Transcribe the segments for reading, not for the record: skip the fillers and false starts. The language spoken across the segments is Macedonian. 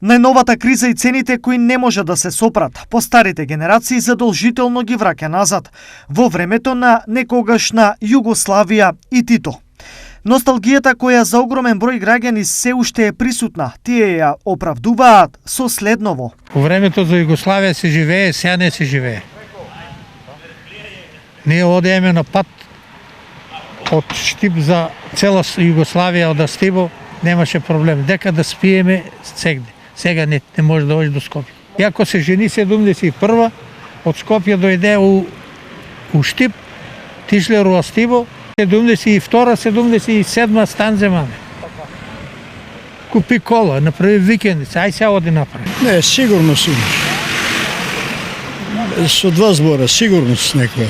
Најновата криза и цените кои не може да се сопрат по старите генерации задолжително ги враќа назад во времето на некогашна Југославија и Тито. Носталгијата која за огромен број граѓани се уште е присутна, тие ја оправдуваат со следново. По времето за Југославија се живее, сега не се живее. Ние одеме на пат од Штип за цела Југославија, од Астибо, немаше проблем. Дека да спиеме сегде. Сега не може да одиш до Скопје. Иако се жени 71-ва, од Скопје дојде у Штип, тишле у Астибо, 72-ра, 77-ма стан земаме. Купи кола, направи викендица, ај сега оди направи. Не, сигурност имаш. Со два збора, сигурност некоја.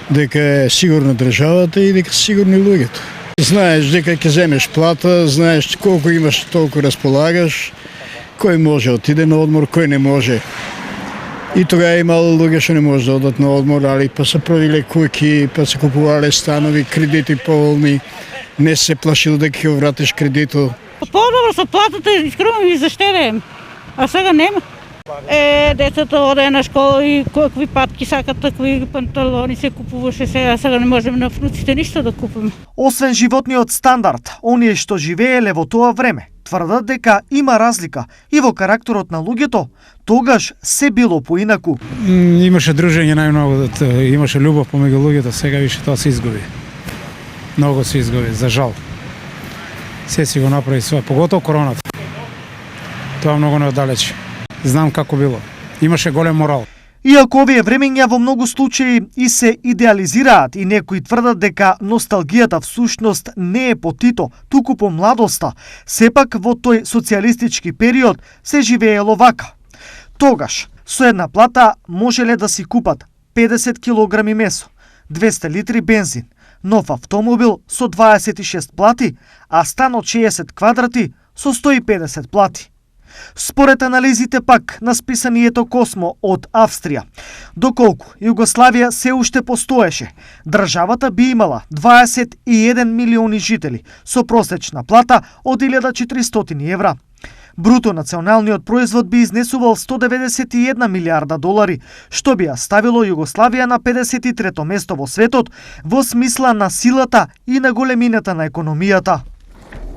Дека е сигурна државата и дека се сигурни луѓето. Знаеш дека ќе земеш плата, знаеш колку имаш, толку располагаш, кој може отиде на одмор, кој не може. И тогава имало луѓе што не може да одат на одмор, али па се правиле куќи, па се купувале станови, кредити поволни, не се плашил дека ќе вратиш кредитот. Подобро со платата искрено и заштедеем, а сега нема. Децата оде на школа и какви патки сакат, такви панталони се купуваше сега не можеме на внуците ништо да купиме. Освен животниот стандард, оние што живееле во тоа време тврдат дека има разлика и во карактерот на луѓето, тогаш се било поинаку. Имаше дружење најмногу, имаше љубов помеѓу луѓето, сега више тоа се изгуби. Многу се изгуби, за жал. Се си го направи свое, поготово короната. Тоа многу не оддалече. Знам како било. Имаше голем морал. Иако овие времења во многу случаи и се идеализираат и некои тврдат дека носталгијата всушност не е по Тито, туку по младоста, сепак во тој социјалистички период се живеело вака. Тогаш, со една плата можеле да си купат 50 килограми месо, 200 литри бензин, нов автомобил со 26 плати, а стан од 60 квадрати со 150 плати. Според анализите пак на списанието Космо од Австрија, доколку Југославија се уште постоеше, државата би имала 21 милиони жители со просечна плата од 1400 евра. Бруто националниот производ би изнесувал 191 милиарда долари, што би ја ставило Југославија на 53-то место во светот во смисла на силата и на големината на економијата.